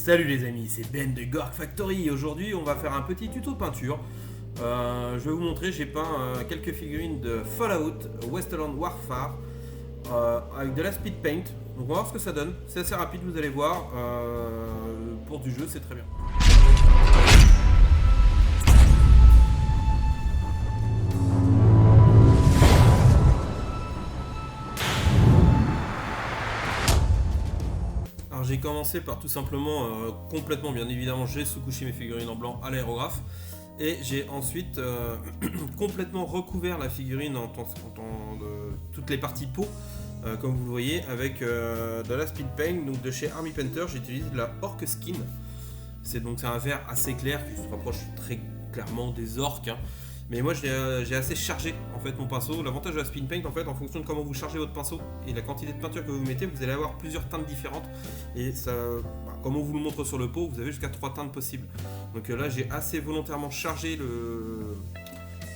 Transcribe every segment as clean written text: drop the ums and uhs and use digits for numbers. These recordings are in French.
Salut les amis, c'est Ben de Gork Factory et aujourd'hui on va faire un petit tuto peinture. Je vais vous montrer, j'ai peint quelques figurines de Fallout Westland Warfare avec de la speed paint. Donc on va voir ce que ça donne, c'est assez rapide, vous allez voir. Pour du jeu c'est très bien. Alors j'ai commencé par tout simplement complètement, bien évidemment, j'ai sous-couché mes figurines en blanc à l'aérographe et j'ai ensuite complètement recouvert la figurine en toutes les parties peau, comme vous le voyez, avec de la speed paint, donc de chez Army Painter. J'utilise de la Orc Skin. C'est un vert assez clair qui se rapproche très clairement des orques, hein. Mais moi j'ai assez chargé en fait mon pinceau. L'avantage de la speed paint, en fait, en fonction de comment vous chargez votre pinceau et la quantité de peinture que vous mettez, vous allez avoir plusieurs teintes différentes. Et ça, comme on vous le montre sur le pot, vous avez jusqu'à 3 teintes possibles. Donc là j'ai assez volontairement chargé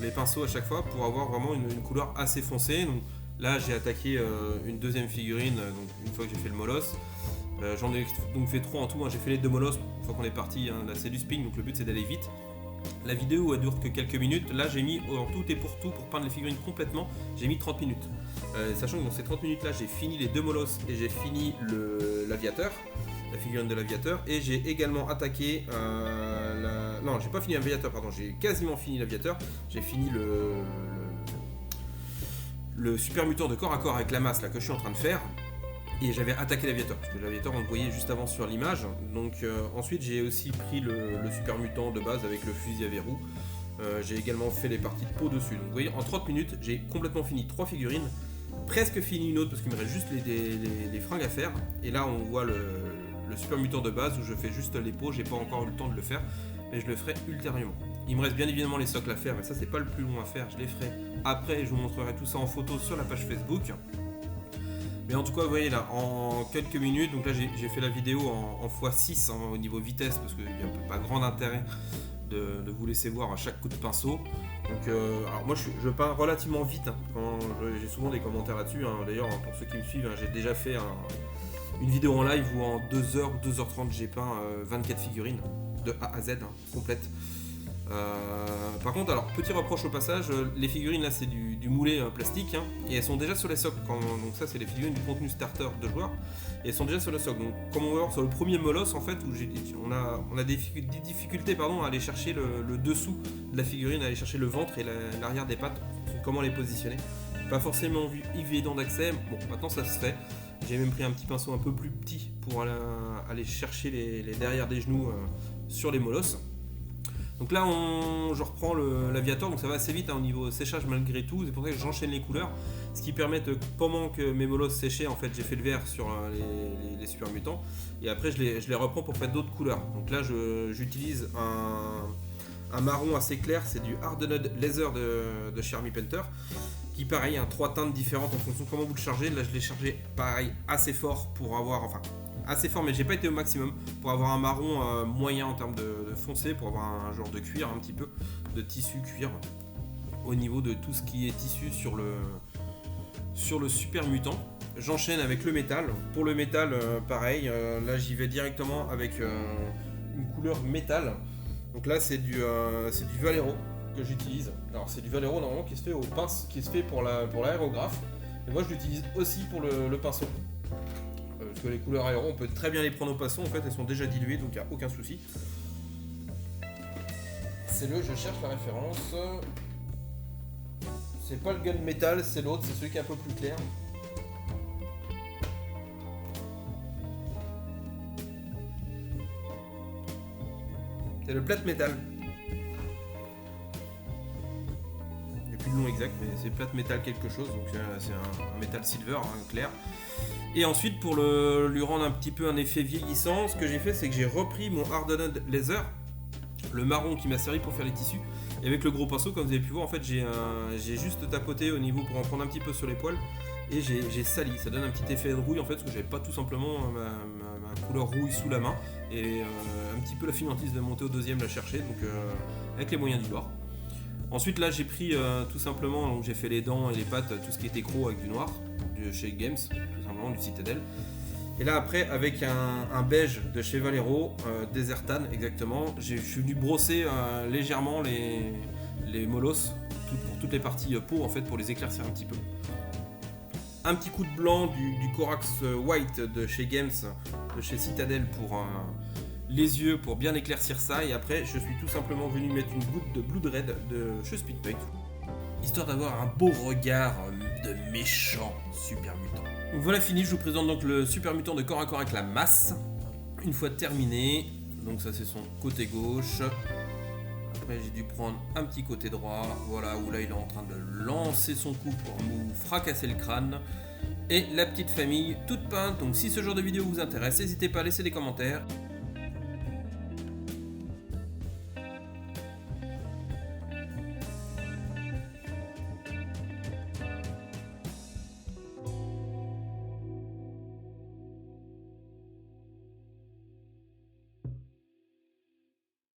les pinceaux à chaque fois pour avoir vraiment une couleur assez foncée. Donc là j'ai attaqué une deuxième figurine, donc une fois que j'ai fait le molosse. J'en ai donc fait 3 en tout, hein. J'ai fait les 2 molosses une fois qu'on est parti, hein. Là c'est du spin, donc le but c'est d'aller vite. La vidéo elle dure que quelques minutes. Là j'ai mis en tout et pour tout, pour peindre les figurines complètement, j'ai mis 30 minutes. Sachant que dans ces 30 minutes là j'ai fini les 2 molosses et j'ai fini l'aviateur, la figurine de l'aviateur, et j'ai également attaqué non, j'ai pas fini l'aviateur, pardon, j'ai quasiment fini l'aviateur. J'ai fini le super mutant de corps à corps avec la masse là que je suis en train de faire. Et j'avais attaqué l'aviateur, parce que l'aviator on le voyait juste avant sur l'image. Donc ensuite j'ai aussi pris le super mutant de base avec le fusil à verrou. J'ai également fait les parties de peau dessus. Donc vous voyez, en 30 minutes j'ai complètement fini 3 figurines, presque fini une autre parce qu'il me reste juste les fringues à faire. Et là on voit le super mutant de base où je fais juste les peaux. J'ai pas encore eu le temps de le faire, mais je le ferai ultérieurement. Il me reste bien évidemment les socles à faire, mais ça c'est pas le plus long à faire, je les ferai après et je vous montrerai tout ça en photo sur la page Facebook. Mais en tout cas, vous voyez là, en quelques minutes, donc là j'ai fait la vidéo en x6 hein, au niveau vitesse, parce qu'il n'y a pas grand intérêt de vous laisser voir à chaque coup de pinceau. Donc, alors moi je peins relativement vite, hein, quand j'ai souvent des commentaires là-dessus. Hein. D'ailleurs, pour ceux qui me suivent, hein, j'ai déjà fait une vidéo en live où en 2h ou 2h30 j'ai peint 24 figurines de A à Z, hein, complète. Par contre, alors petit reproche au passage, les figurines là c'est du moulé plastique, hein, et elles sont déjà sur les socles. Donc ça c'est les figurines du contenu starter de joueurs et elles sont déjà sur le socle. Donc comme on va voir sur le premier molosse en fait où on a des difficultés à aller chercher le dessous de la figurine, à aller chercher le ventre et l'arrière des pattes, comment les positionner. Pas forcément évident d'accès. Bon, maintenant ça se fait. J'ai même pris un petit pinceau un peu plus petit pour aller chercher les derrière des genoux sur les molosses. Donc là je reprends l'aviator, donc ça va assez vite hein, au niveau séchage malgré tout. C'est pour ça que j'enchaîne les couleurs, ce qui permet que pendant que mes molosses séchaient, en fait j'ai fait le vert sur les super mutants et après je les reprends pour faire d'autres couleurs. Donc là j'utilise un marron assez clair, c'est du Hardened Laser de chez Army Painter, qui pareil, hein, 3 teintes différentes en fonction de comment vous le chargez. Là je l'ai chargé pareil assez fort pour avoir, assez fort, mais j'ai pas été au maximum pour avoir un marron moyen en termes de foncé, pour avoir un genre de cuir, un petit peu de tissu cuir au niveau de tout ce qui est tissu sur le super mutant. J'enchaîne avec le métal. Pour le métal, pareil, là j'y vais directement avec une couleur métal. Donc là c'est du Valero que j'utilise. Alors c'est du Valero normalement qui se fait aux pinces, qui se fait pour l'aérographe. Et moi je l'utilise aussi pour le pinceau. Parce que les couleurs aéro, on peut très bien les prendre au pinceau, en fait elles sont déjà diluées donc il n'y a aucun souci. Je cherche la référence. C'est pas le gun métal, c'est l'autre, c'est celui qui est un peu plus clair. C'est le plate métal. Il n'y a plus de nom exact, mais c'est plate métal quelque chose, donc c'est un métal silver, hein, clair. Et ensuite, pour lui rendre un petit peu un effet vieillissant, ce que j'ai fait, c'est que j'ai repris mon Hardened Laser, le marron qui m'a servi pour faire les tissus, et avec le gros pinceau, comme vous avez pu voir, en fait, j'ai juste tapoté au niveau pour en prendre un petit peu sur les poils, et j'ai sali. Ça donne un petit effet de rouille, en fait, parce que j'avais pas tout simplement ma couleur rouille sous la main, et un petit peu la finantise de monter au deuxième la chercher, donc avec les moyens du bord. Ensuite, là, j'ai pris tout simplement, donc j'ai fait les dents et les pattes, tout ce qui était gros avec du noir, de chez Games, tout simplement, du Citadel. Et là après avec un beige de chez Valero, Desertan exactement, je suis venu brosser légèrement les molosses pour toutes les parties peau en fait pour les éclaircir un petit peu. Un petit coup de blanc du Corax White de chez Games, de chez Citadel pour les yeux pour bien éclaircir ça, et après je suis tout simplement venu mettre une goutte de Blood Red de chez Speedpaint, histoire d'avoir un beau regard de méchant super mutant. Donc voilà fini, je vous présente donc le super mutant de corps à corps avec la masse. Une fois terminé, donc ça c'est son côté gauche. Après j'ai dû prendre un petit côté droit, voilà, où là il est en train de lancer son coup pour nous fracasser le crâne. Et la petite famille toute peinte, donc si ce genre de vidéo vous intéresse, n'hésitez pas à laisser des commentaires.